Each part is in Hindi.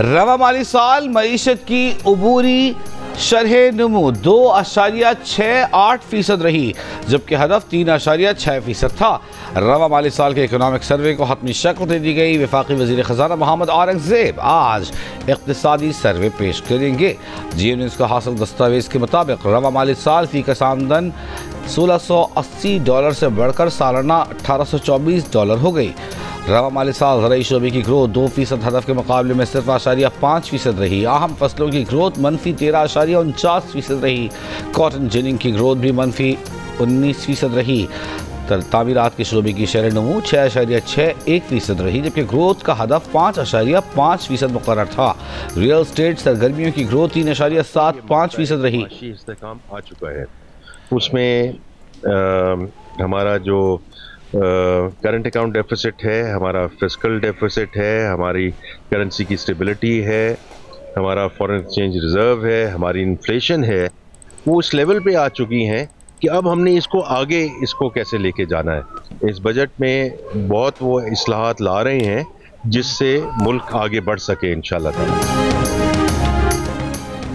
रवा माली साल मईशत की अबूरी शरह नमू 2.68% रही, जबकि हदफ 3.6% था। रवा माली साल के इकोनॉमिक सर्वे को हतमी शक्ल दे दी गई। वफाकी वज़ीर ख़ज़ाना मोहम्मद औरंगज़ेब आज इक़्तिसादी सर्वे पेश करेंगे। जी न्यूज़ का हासिल दस्तावेज़ के मुताबिक रवा माली साल फी कस आमदन $1680 से बढ़कर सालाना $1824 हो गई। रवा माली साल ज़राई शोबे की ग्रोथ 2% हदफ के मुकाबले में सिर्फ 5% रही। अहम फसलों की ग्रोथ मनफी 13.49% रही। कॉटन जिनिंग की ग्रोथ भी मनफी 19% रही। तामीरात के शोबे की शरह नमू 6.61% रही, जबकि ग्रोथ का हदफ 5.5% मुकर्रर था। रियल स्टेट सरगर्मियों की ग्रोथ 3.75% रही। इस्तेहकाम आ चुका है, उसमें हमारा जो करंट अकाउंट डेफिसिट है, हमारा फिस्कल डेफिसिट है, हमारी करेंसी की स्टेबिलिटी है, हमारा फॉरेन एक्सचेंज रिजर्व है, हमारी इन्फ्लेशन है, वो उस लेवल पे आ चुकी हैं कि अब हमने इसको कैसे लेके जाना है। इस बजट में बहुत वो इस्लाहात ला रहे हैं जिससे मुल्क आगे बढ़ सके इंशाल्लाह ताला।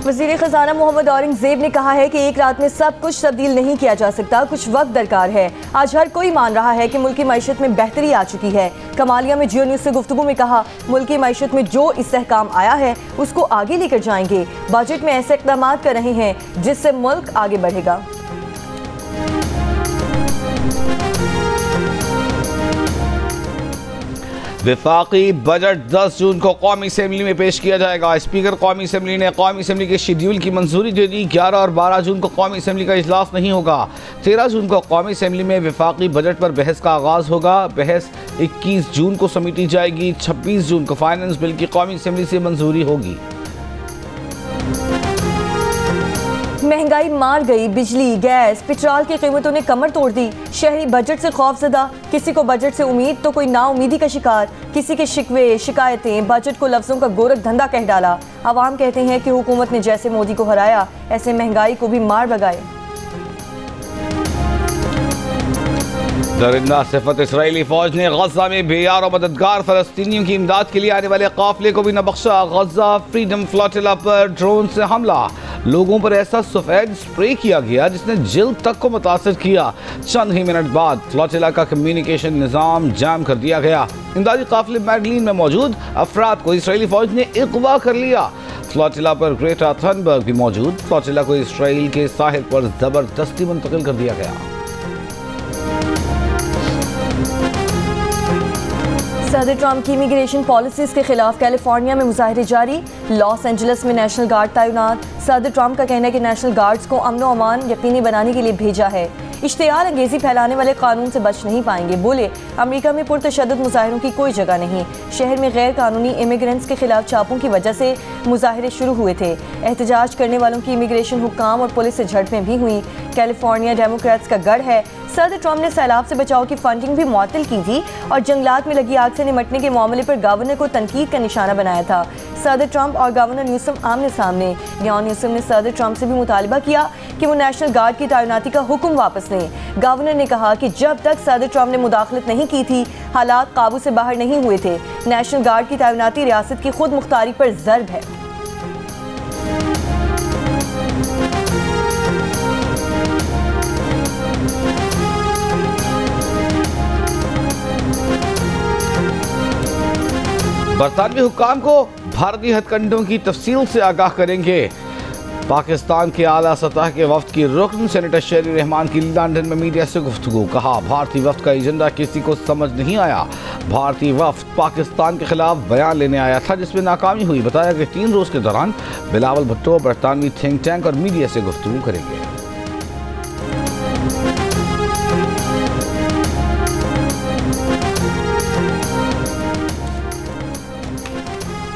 वज़ीर ख़ज़ाना मोहम्मद औरंगज़ेब ने कहा है कि एक रात में सब कुछ तब्दील नहीं किया जा सकता, कुछ वक्त दरकार है। आज हर कोई मान रहा है कि मुल्क की मईशत में बेहतरी आ चुकी है। कमालिया में जियो न्यूज़ से गुफ्तगू में कहा, मुल्क की मईशत में जो इस्तेहकाम आया है उसको आगे लेकर जाएंगे। बजट में ऐसे इक़दाम कर रहे हैं जिससे मुल्क आगे बढ़ेगा। वफाकी बजट 10 जून को कौमी असम्बली में पेश किया जाएगा। स्पीकर कौमी असम्बली ने कौमी असम्बली के शेड्यूल की मंजूरी दे दी। 11 और 12 जून को कौमी असम्बली का इजलास नहीं होगा। 13 जून को कौमी असम्बली में वफाकी बजट पर बहस का आगाज़ होगा। बहस 21 जून को समेटी जाएगी। 26 जून को फाइनेंस बिल की कौमी असम्बली से मंजूरी होगी। महंगाई मार गई, बिजली, गैस, पेट्रोल की कीमतों ने कमर तोड़ दी। शहरी बजट से खौफजदा, किसी को बजट से उम्मीद तो कोई नाउमीदी का शिकार। किसी के शिकवे शिकायतें बजट को लफ्जों का गोरख धंधा कह डाला। आवाम कहते हैं कि हुकूमत ने जैसे मोदी को हराया ऐसे महंगाई को भी मार भगाए। दरिंदा सिफत इसराइली फौज ने गजा में बेयार और मददगार फलस्तीनियों की इमदाद के लिए आने वाले काफिले को भी न बख्शा। गजा फ्रीडम फ्लोटिला पर ड्रोन से हमला, लोगों पर ऐसा सफेद स्प्रे किया गया जिसने जिल्द तक को मुतासिर किया। चंद ही मिनट बाद फ्लोटिला का कम्युनिकेशन निज़ाम जाम कर दिया गया। इमदादी काफिले मैडलीन में मौजूद अफराद को इसराइली फौज ने अगवा कर लिया। फ्लोटिला पर ग्रेटा थनबर्ग भी मौजूद। फ्लोटिला को इसराइल के साहिल पर जबरदस्ती मुंतकिल कर दिया गया। सदर ट्रंप की इमिग्रेशन पॉलिसीज के खिलाफ कैलिफोर्निया में मुजाहरे जारी। लॉस एंजलिस में नेशनल गार्ड तैनात। सदर ट्रंप का कहना है कि नेशनल गार्ड्स को अमन और अमान यकीनी बनाने के लिए भेजा है। इश्तियाल अंगेजी फैलाने वाले कानून से बच नहीं पाएंगे। बोले, अमेरिका में पुरतशद्दुद मुजाहिरों की कोई जगह नहीं। शहर में गैर कानूनी इमिग्रेंट्स के खिलाफ छापों की वजह से मुजाहरे शुरू हुए थे। एहतजाज करने वालों की इमिग्रेशन हुक्काम और पुलिस से झड़पें भी हुई। कैलिफोर्निया डेमोक्रेट्स का गढ़ है। सदर ट्रंप ने सैलाब से बचाव की फंडिंग भी मुअत्तल की थी और जंगलात में लगी आग से निमटने के मामले पर गवर्नर को तनकीद का निशाना बनाया था। सदर ट्रंप और गवर्नर न्यूसम आमने सामने। लियोन न्यूसम ने सदर ट्रंप से भी मुतालबा किया कि वो नेशनल गार्ड की तैनाती का हुक्म वापस लें। गवर्नर ने कहा कि जब तक सदर ट्रंप ने मुदाखलत नहीं की थी, हालात काबू से बाहर नहीं हुए थे। नेशनल गार्ड की तैनाती रियासत की खुद मुख्तारी पर ज़र्ब है। बरतानवी हुक्काम को भारतीय हथकंडों की तफसील से आगाह करेंगे। पाकिस्तान के आला सतह के वफ्द की रुकन सेनेटर शेरी रहमान की लंदन में मीडिया से गुफ्तगू। कहा, भारतीय वफ्द का एजेंडा किसी को समझ नहीं आया। भारतीय वफ्द पाकिस्तान के खिलाफ बयान लेने आया था जिसमें नाकामी हुई। बताया कि 3 रोज के दौरान बिलावल भुट्टो बरतानवी थिंक टैंक और मीडिया से गुफ्तगू करेंगे।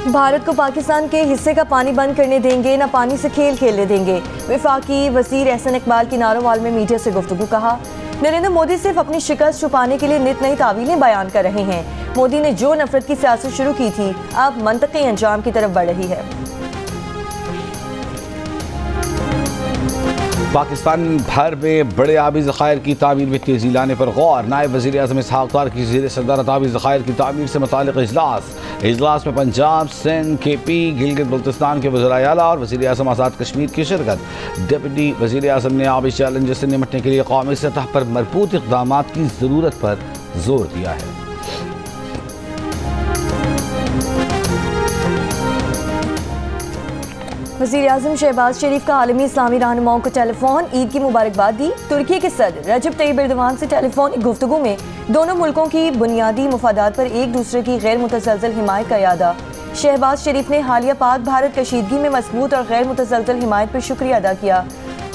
भारत को पाकिस्तान के हिस्से का पानी बंद करने देंगे, न पानी से खेल खेलने देंगे। वफाकी वज़ीर एहसन इकबाल की नारोवाल में मीडिया से गुफ्तगू। कहा, नरेंद्र मोदी सिर्फ अपनी शिकस्त छुपाने के लिए नित नई तावीलें बयान कर रहे हैं। मोदी ने जो नफरत की सियासत शुरू की थी अब मंतकी अंजाम की तरफ बढ़ रही है। पाकिस्तान भर में बड़े आबी ज़खायर की तामीर में तेज़ी लाने पर गौर। नायब वज़ीर आज़म इसहाक़ डार की ज़ेर सदारत आबी ज़खायर की तामीर से मुताल्लिक़ इजलास में पंजाब, सिंध, KP, गिलगित बल्तिस्तान के वज़ीर आला और वज़ीर आज़म आज़ाद कश्मीर की शिरकत। डिप्टी वज़ीर आज़म ने आबी चैलेंज से निपटने के लिए कौमी सतह पर मरबूत इक़दाम की ज़रूरत पर जोर दिया है। वज़ीर आज़म शहबाज शरीफ का आलमी इस्लामी रहनुमाओं को टेलीफोन, ईद की मुबारकबाद दी। तुर्की के सदर रजब तैयब एर्दोगान से टेलीफोनिक गुफ्तगू में दोनों मुल्कों की बुनियादी मफादात पर एक दूसरे की गैर मुतसलसल हिमायत का यादा। शहबाज शरीफ ने हालिया पाक भारत कशीदगी में मजबूत और गैर मुतसलसल हिमायत पर शुक्रिया अदा किया।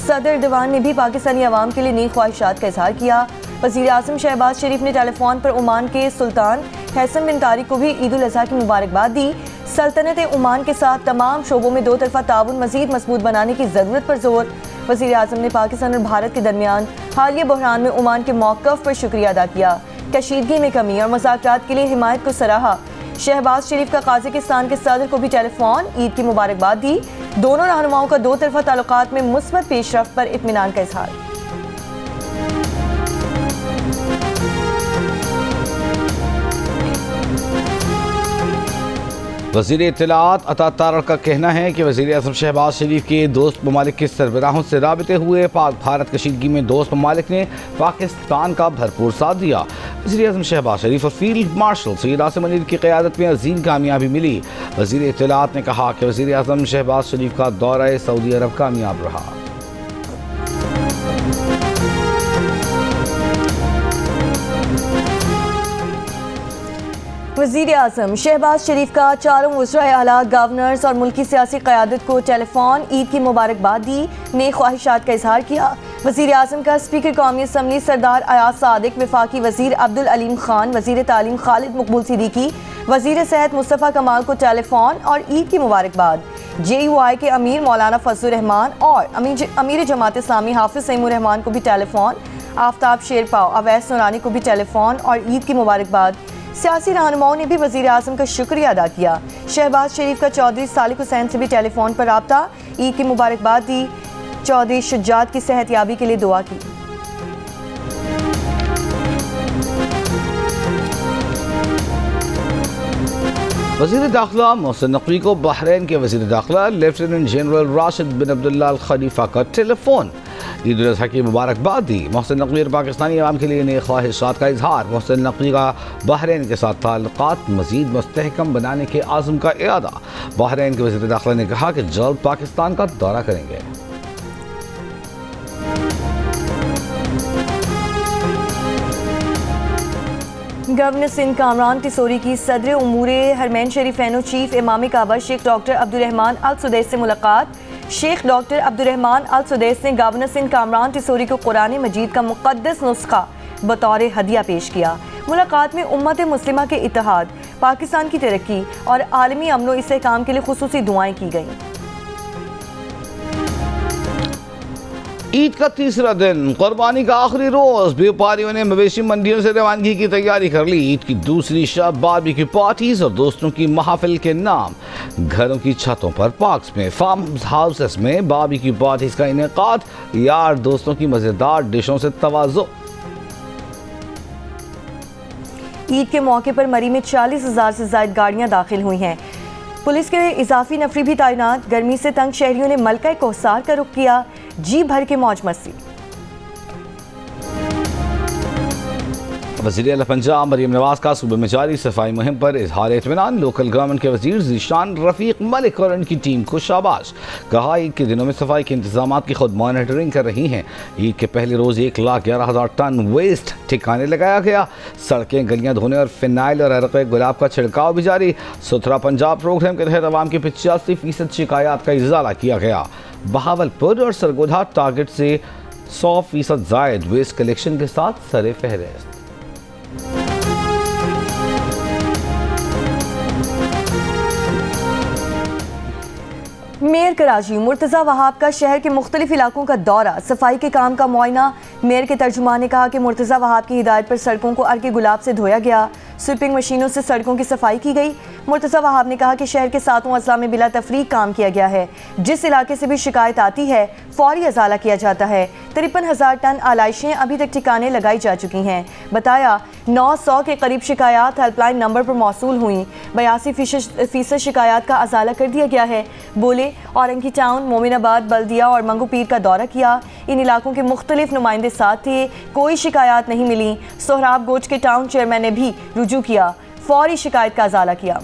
सदर एर्दोगान ने भी पाकिस्तानी अवाम के लिए नेक ख्वाहिशात का इजहार किया। वज़ीर आज़म शहबाज शरीफ ने टेलीफोन पर ओमान के सुल्तान हैसम बिन तारिक को भी ईद उल अज़हा की मुबारकबाद दी। सल्तनत ओमान के साथ तमाम शोबों में दो तरफा ताउन मज़ीद मजबूत बनाने की ज़रूरत पर जोर। वज़ीर आज़म ने पाकिस्तान और भारत के दरमियान हालिया बहरान में ओमान के मौक़िफ़ पर शुक्रिया अदा किया। कशीदगी में कमी और मुज़ाकरात के लिए हिमायत को सराहा। शहबाज शरीफ का काज़ाकिस्तान के सदर को भी टेलीफोन, ईद की मुबारकबाद दी। दोनों रहनुमाओं का दो तरफा ताल्लुकात में मुस्बत पेशरफ्त पर इत्मीनान का इजहार। वज़ीर इत्तलाआत अता तारड़ का कहना है कि वज़ीर आज़म शहबाज शरीफ के दोस्त ममालिक के सरबराहों से राबिते हुए पाक भारत कशीदगी में दोस्त ममालिक ने पाकिस्तान का भरपूर साथ दिया। वज़ीर आज़म शहबाज शरीफ और फील्ड मार्शल सैयद आसिम मुनीर की क़यादत में अजीम कामयाबी मिली। वज़ीर इत्तलाआत ने कहा कि वज़ीर आज़म शहबाज शरीफ का दौरा सऊदी अरब कामयाब रहा। वज़ीर आज़म शहबाज शरीफ का चारों वज़राए आला, गवर्नर्स और मुल्की सियासी क़यादत को टेलीफोन, ईद की मुबारकबाद दी, नेक ख्वाहिशात का इजहार किया। वज़ीर आज़म का स्पीकर कौमी असम्बली सरदार अयाज सादिक, वफाकी वज़ीर अब्दुल अलीम खान, वज़ीर तालीम खालिद मकबूल सिद्दीकी, वज़ीर सेहत मुस्तफ़ा कमाल को टेलीफोन और ईद की मुबारकबाद। JUI के अमीर मौलाना फजलुर रहमान और अमीर जमात इस्लामी हाफिज़ सईमुर रहमान को भी टेलीफोन, आफ्ताब शेरपाव, अवैस नूरानी को भी टेलीफोन और ईद की मुबारकबाद। सियासी रहनुमाओं ने भी वज़ीर आज़म का शुक्रिया अदा किया। शहबाज शरीफ का चौधरी सालिक हुसैन से भी टेलीफोन पर राब्ता, ईद की मुबारकबाद दी। चौधरी शुजात की सेहतयाबी के लिए दुआ की। वज़ीर दाखिला मोहसिन नकवी को बहरीन के वज़ीर दाखिला लेफ्टिनेंट जनरल राशिद बिन अब्दुल्ला अल खलीफा का टेलीफोन, ईद उल अज़हा की मुबारकबाद दी। मोहसिन नकवी और पाकिस्तानी अवाम के लिए नेक ख्वाहिशात का इजहार। मोहसिन नकवी का बहरीन के साथ ताल्लुकात मज़ीद मुस्तहकम बनाने के आज़म का इरादा। बहरीन के वज़ीर दाखिला ने कहा कि जल्द पाकिस्तान का दौरा करेंगे। गवर्नर सिंध कामरान तिसोरी की सदर उमूरे हरमैन शरीफैनो चीफ इमाम काबा शेख डॉक्टर अब्दुर्रहमान अल सुदैस से मुलाकात। शेख डॉक्टर अब्दुर्रहमान अल सुदैस ने गवर्नर सिंध कामरान तिसोरी को कुरान मजीद का मुक़द्दस नुस्खा बतौर हदिया पेश किया। मुलाकात में उम्मत मुस्लिमा के इत्तेहाद, पाकिस्तान की तरक्की और आलमी अमन इस्तेहकाम के लिए खुसूसी दुआएं की गईं। ईद का तीसरा दिन, कुर्बानी का आखिरी रोज, व्यापारियों ने मवेशी मंडियों से रवानगी की तैयारी कर ली। ईद की दूसरी शब बारबेक्यू पार्टीज और दोस्तों की महफिल के नाम। घरों की छतों पर, पार्क्स में, फार्म हाउसेस में बारबेक्यू पार्टीज का इनेकाद। यार दोस्तों की मजेदार डिशों से तवाज़ो। ईद के मौके पर मरी में 40,000 से ज़ायद गाड़ियां दाखिल हुई हैं। पुलिस के इजाफी नफरी भी तैनात। गर्मी से तंग शहरियों ने मलका कोहसार का रुख किया, जी भर के मौज मस्ती। वज़ीर आला पंजाब मरीम नवाज का सूबे में जारी सफाई मुहिम पर इजहार इत्मीनान। लोकल गवर्नमेंट के वज़ीर ज़ीशान रफ़ीक मलिक और उनकी टीम को शाबाश। कहा ईद के दिनों में सफाई के इंतजाम की खुद मॉनिटरिंग कर रही हैं। ईद के पहले रोज़ 1,11,000 टन वेस्ट ठिकाने लगाया गया। सड़कें गलियाँ धोने और फिनाइल और अरक़े गुलाब का छिड़काव भी जारी। सुथरा पंजाब प्रोग्राम के तहत आवाम की 85% शिकायत का इजाला किया गया। बहावलपुर और सरगोधा टारगेट से 100% ज़ायद वेस्ट कलेक्शन के साथ सरे फहरिस्त। मेयर कराची मुर्तज़ा वहाब का शहर के मुख्तलिफ इलाकों का दौरा, सफाई के काम का मुआयना। मेयर के तर्जुमान ने कहा कि मुर्तज़ा वहाब की हिदायत पर सड़कों को अर्के गुलाब से धोया गया। स्वीपिंग मशीनों से सड़कों की सफाई की गई। मुर्तज़ा वहाब ने कहा कि शहर के 7 अज़ला में बिला तफरीक काम किया गया है। जिस इलाके से भी शिकायत आती है फौरी अजाला किया जाता है। 53,000 टन आलाइशें अभी तक ठिकाने लगाई जा चुकी हैं। बताया 900 के करीब शिकायत हेल्पलाइन नंबर पर मौसूल हुई। 82% शिकायत का अजाला कर दिया गया है। बोले औरंगी टाउन, मोमिनाबाद, बल्दिया और मंगूपीर का दौरा किया। इन इलाकों के मुख्तलिफ नुमाइंदे साथ थे, कोई शिकायत नहीं मिली। सोहराब गोच के टाउन चेयरमैन ने भी रुजू किया, फौरी शिकायत का अजाला किया।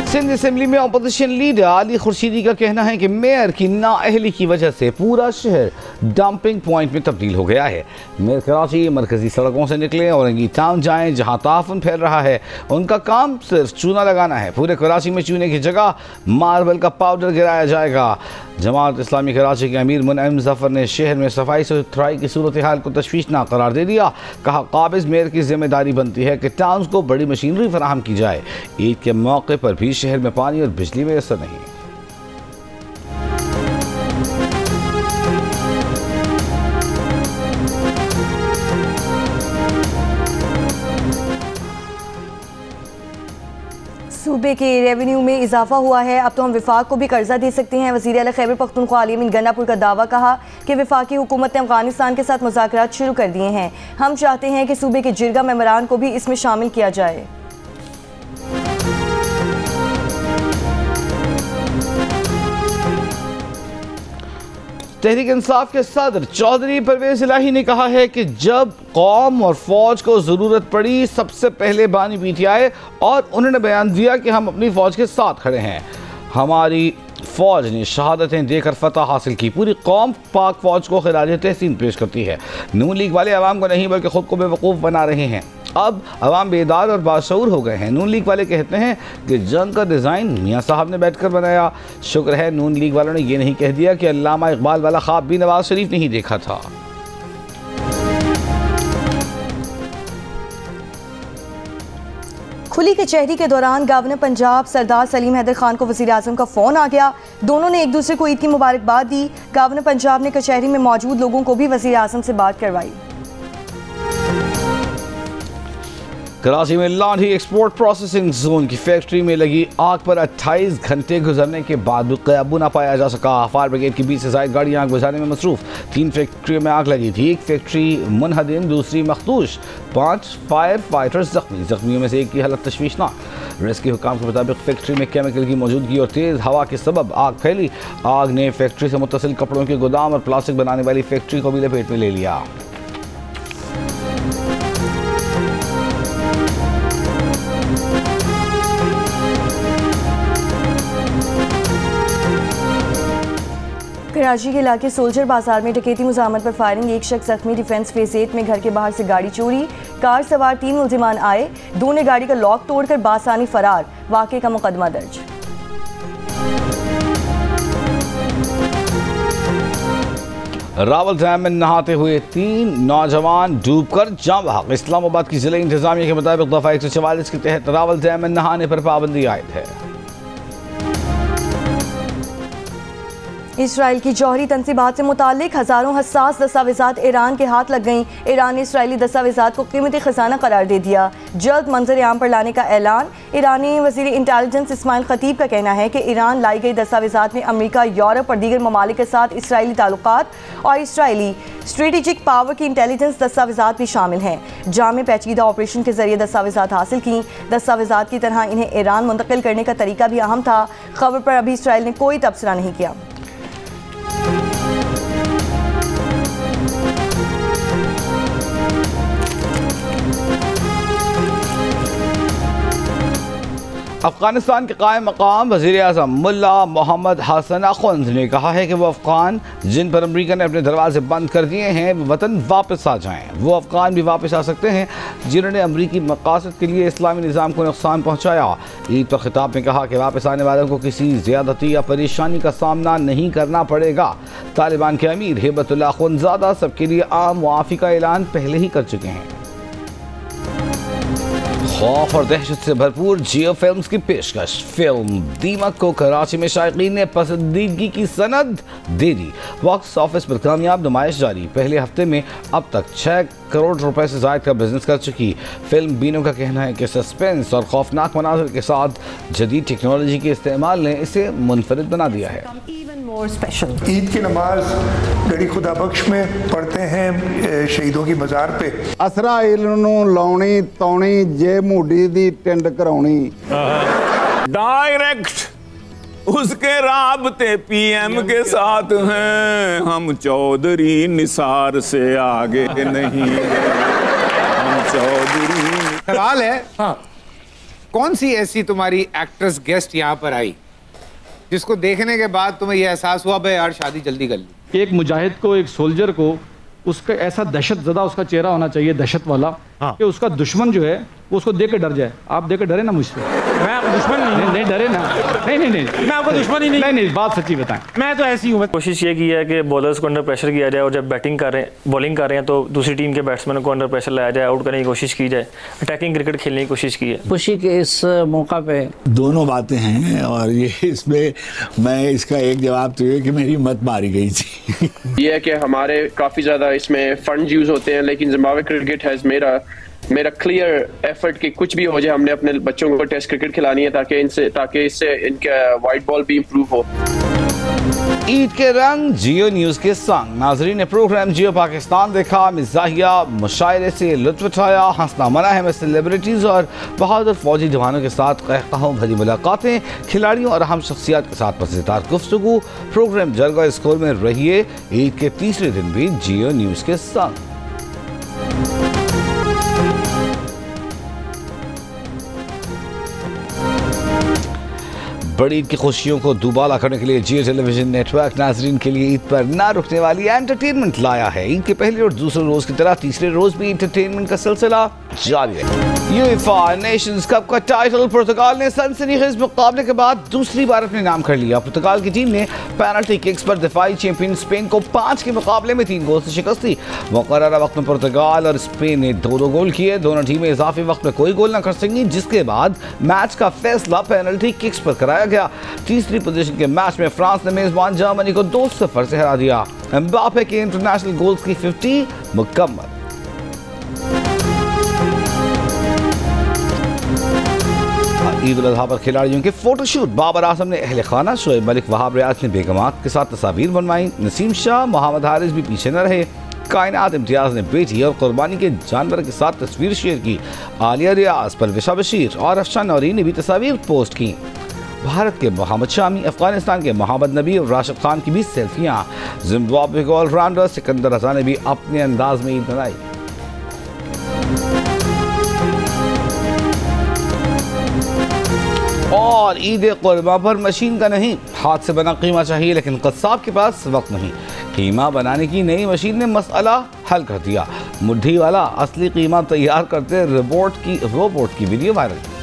सिंध असेंबली में अपोजिशन लीडर अली खुर्शीदी का कहना है कि मेयर की नाअहली की वजह से पूरा शहर डंपिंग पॉइंट में तब्दील हो गया है। मेयर कराची मरकजी सड़कों से निकलें और औरंगी टाउन जाएं जहां ताफुन फैल रहा है। उनका काम सिर्फ चूना लगाना है। पूरे कराची में चूने की जगह मार्बल का पाउडर गिराया जाएगा। जमात इस्लामी कराची के अमीर मुनइम जफर ने शहर में सफाई सुथराई की सूरत हाल को तशवीशनाक करार दे दिया। कहा काबिज मेयर की जिम्मेदारी बनती है कि टाउन को बड़ी मशीनरी फराहम की जाए। ईद के मौके पर भी शहर में पानी और बिजली में असर नहीं। सूबे के रेवेन्यू में इजाफा हुआ है, अब तो हम विफाक को भी कर्जा दे सकते हैं। वज़ीर आला खैबर पख्तूनख्वा अली अमीन गन्नापुर का दावा। कहा कि वफाकी हुकूमत ने अफगानिस्तान के साथ मुज़ाकरात शुरू कर दिए हैं। हम चाहते हैं कि सूबे के जिरगा मेमोरान को भी इसमें शामिल किया जाए। तहरीक इंसाफ के सदर चौधरी परवेज इलाही ने कहा है कि जब कौम और फौज को ज़रूरत पड़ी सबसे पहले बानी पीटीआई, और उन्होंने बयान दिया कि हम अपनी फौज के साथ खड़े हैं। हमारी फौज ने शहादतें देकर फतह हासिल की। पूरी कौम पाक फौज को खिराज तहसीन पेश करती है। नून लीग वाले अवाम को नहीं बल्कि ख़ुद को बेवकूफ़ बना रहे हैं। अब अवाम बेदार और बाशऊर हो गए हैं। नून लीग वाले कहते हैं कि जंग का डिज़ाइन मियाँ साहब ने बैठकर बनाया। शुक्र है नून लीग वालों ने यह नहीं कह दिया कि अल्लामा इकबाल वाला ख्वाब भी नवाज शरीफ ने ही देखा था। खुली कचहरी के दौरान गवर्नर पंजाब सरदार सलीम हैदर खान को वज़ीर आज़म का फ़ोन आ गया। दोनों ने एक दूसरे को ईद की मुबारकबाद दी। गवर्नर पंजाब ने कचहरी में मौजूद लोगों को भी वज़ीर आज़म से बात करवाई। कराची में लाठी एक्सपोर्ट प्रोसेसिंग जोन की फैक्ट्री में लगी आग पर 28 घंटे गुजरने के बाद भी काबू न पाया जा सका। फायर ब्रिगेड की 20 से ज़ायद गाड़ियां आग बुझाने में मसरूफ। 3 फैक्ट्रियों में आग लगी थी। एक फैक्ट्री मुनहदिम, दूसरी मखदूश। 5 फायर फाइटर्स जख्मी। जख्मियों में से एक की हालत तशवीशनाक। रेस्क्यू हुकाम के मुताबिक फैक्ट्री में केमिकल की मौजूदगी और तेज़ हवा के सबब आग फैली। आग ने फैक्ट्री से मुत्तसिल कपड़ों के गोदाम और प्लास्टिक बनाने वाली फैक्ट्री को भी लपेट में ले लिया। कराची के इलाके सोल्जर बाजार में डकैती मुज़ाहमत पर फायरिंग, एक शख्स जख्मी। डिफेंस फेज 8 में घर के बाहर से गाड़ी चोरी, कार सवार 3 मुल्जिमान आए, 2 ने गाड़ी का लॉक तोड़कर बासानी फरार। वाक़े का मुकदमा दर्ज। रावल डैम में नहाते हुए 3 नौजवान डूबकर जाँ बहक। इस्लामाबाद की जिला इंतजामिया के मुताबिक दफ़ा 144 के तहत रावल डैम में नहाने पर पाबंदी आयद है। इसराइल की जौहरी तनसीबात से मुतालिक हज़ारों हसास दस्तावेज़ात ईरान के हाथ लग गईं। ईरान ने इसराइली दस्तावेज़ात को कीमती खजाना करार दे दिया। जल्द मंजर आम पर लाने का ऐलान। ईरानी वज़ीर इंटेलिजेंस इस्माइल खतीब का कहना है कि ईरान लाई गई दस्तावेज़ात में अमेरिका, यूरोप और दीगर ममालिक के साथ इसराइली ताल्लुकात और इसराइली स्ट्रेटेजिक पावर की इंटेलिजेंस दस्तावेज़ात भी शामिल हैं। जामे पेचीदा ऑपरेशन के जरिए दस्तावेज़ात हासिल की। दस्तावेज़ात की तरह इन्हें ईरान मुंतकिल करने का तरीका भी अहम था। खबर पर अभी इसराइल ने कोई तबसरा नहीं किया। अफगानिस्तान के कायम मकाम वज़ीर आज़म मुल्ला मोहम्मद हसन अखुंद ने कहा है कि वो अफगान जिन पर अमरीका ने अपने दरवाजे बंद कर दिए हैं वतन वापस आ जाएं। वो अफगान भी वापस आ सकते हैं जिन्होंने अमरीकी मकासद के लिए इस्लामी निज़ाम को नुकसान पहुँचाया। ईद पर खिताब में कहा कि वापस आने वालों को किसी ज़्यादती या परेशानी का सामना नहीं करना पड़ेगा। तालिबान के अमीर हिबतुल्लाह अखुंदज़ादा सबके लिए आम मुआफ़ी का ऐलान पहले ही कर चुके हैं। खौफ और दहशत से भरपूर जियो फिल्म्स की पेशकश। फिल्म दीमक को कराची में शायकीन ने पसंदीदगी की सनद दे दी। बॉक्स ऑफिस पर कामयाब नुमाइश जारी। पहले हफ्ते में अब तक 6 करोड़ रुपए से ज्यादा का बिजनेस कर चुकी फिल्म बीनों का कहना है कि सस्पेंस और खौफनाक मनाज़िर के साथ जदीद टेक्नोलॉजी के इस्तेमाल ने इसे मुनफरिद बना दिया है। ईद की नमाज गड़ी खुदा बख्श में पढ़ते हैं शहीदों की मज़ार पे। असरा इलनू लौनी तौनी जे मूडी दी टिंड कराउनी। डायरेक्ट उसके राबते पीएम के साथ हैं, हम चौधरी निसार से आगे नहीं, हम चौधरी। सवाल है, हाँ, कौन सी ऐसी तुम्हारी एक्ट्रेस गेस्ट यहाँ पर आई जिसको देखने के बाद तुम्हें यह एहसास हुआ भाई यार शादी जल्दी कर ली? एक मुजाहिद को, एक सोल्जर को, उसका ऐसा दहशत ज़दा उसका चेहरा होना चाहिए, दहशत वाला, हाँ, कि उसका दुश्मन जो है वो उसको देख के डर जाए। आप देख के डरे ना मुझसे? मैं आपको दुश्मन नहीं डरे ना। नहीं, मैं आपको दुश्मन ही नहीं, बात सच्ची बताएं, मैं तो ऐसी हूँ। कोशिश ये की है कि बॉलर्स को अंडर प्रेशर किया जाए और जब बॉलिंग कर रहे हैं तो दूसरी टीम के बैट्समैन को अंडर प्रेशर लाया जाए, आउट करने की कोशिश की जाए, अटैकिंग क्रिकेट खेलने की कोशिश की है। खुशी के इस मौका पे दोनों बातें हैं और ये इसमें मैं इसका एक जवाब तो ये कि मेरी मत मारी गई थी। ये है कि हमारे काफ़ी ज़्यादा इसमें फंड यूज़ होते हैं, लेकिन ज़िम्बाब्वे क्रिकेट हैज़ मेरा क्लियर एफर्ट कि कुछ भी हो जाए हमने अपने बच्चों को टेस्ट क्रिकेट खिलानी है ताकि इससे इनका वाइट बॉल भी इम्प्रूव हो। ईद के रंग जियो न्यूज़ के संग नाजरीन ने प्रोग्राम जियो पाकिस्तान देखा। मिजाहिया मुशायरे से लुत्फ उठाया। हंसना मना है में सेलिब्रिटीज़ और बहादुर फौजी जवानों के साथ कहकाहों भरी मुलाकातें, खिलाड़ियों और अहम शख्सियात के साथ मज़ेदार गुफ्तगू। प्रोग्राम जरगा स्कूल में रहिए ईद के तीसरे दिन भी जियो न्यूज़ के संग। बड़ी ईद की खुशियों को दुबाला करने के लिए जियो टेलीविजन नेटवर्क नाजरीन के लिए ईद पर ना रुकने वाली एंटरटेनमेंट लाया है। ईद के पहले और दूसरे रोज की तरह तीसरे रोज भी एंटरटेनमेंट का सिलसिला जारी है। यूएफा नेशंस कप का टाइटल पुर्तगाल ने सनसनीखेज मुकाबले के बाद दूसरी बार अपने नाम कर लिया। पुर्तगाल की टीम ने पेनल्टी किक्स पर दिफाई चैंपियन स्पेन को 5 के मुकाबले में 3 गोल से शिकस्त दी। मुकर्ररा वक्त में पुर्तगाल और स्पेन ने 2-2 गोल किए। दोनों टीमें इजाफी वक्त में कोई गोल न कर सकी, जिसके बाद मैच का फैसला पेनल्टी किक्स पर कराया गया। तीसरी पोजीशन के मैच में फ्रांस ने मेजबान जर्मनी को 2-0 से हरा दिया। एम्बापे के इंटरनेशनल गोल्स की 50 मुकम्मल। ईद उल अज़हा पर खिलाड़ियों के फोटोशूट। बाबर आजम ने अहले खाना शोएब मलिक, वहाब रियाज ने बेगमात के साथ तस्वीर बनवाई। नसीम शाह, मोहम्मद हारिस भी पीछे न रहे। कायनात इम्तियाज ने बेटी और कुर्बानी के जानवर के साथ तस्वीर शेयर की। आलिया रियाज, परविशा बशीर और अफशान नौरी ने भी तस्वीर पोस्ट की। भारत के मोहम्मद शामी, अफगानिस्तान के मोहम्मद नबी और राशिद खान की भी सेल्फियां। जिम्बाब्वे के ऑलराउंडर सिकंदर रजा ने भी अपने अंदाज में ईद मनाई। और ईद कुर्बा पर मशीन का नहीं, हाथ से बना कीमा चाहिए, लेकिन कस्साब के पास वक्त नहीं। कीमा बनाने की नई मशीन ने मसला हल कर दिया। मुट्ठी वाला असली कीमा तैयार करते रोबोट की वीडियो वायरल।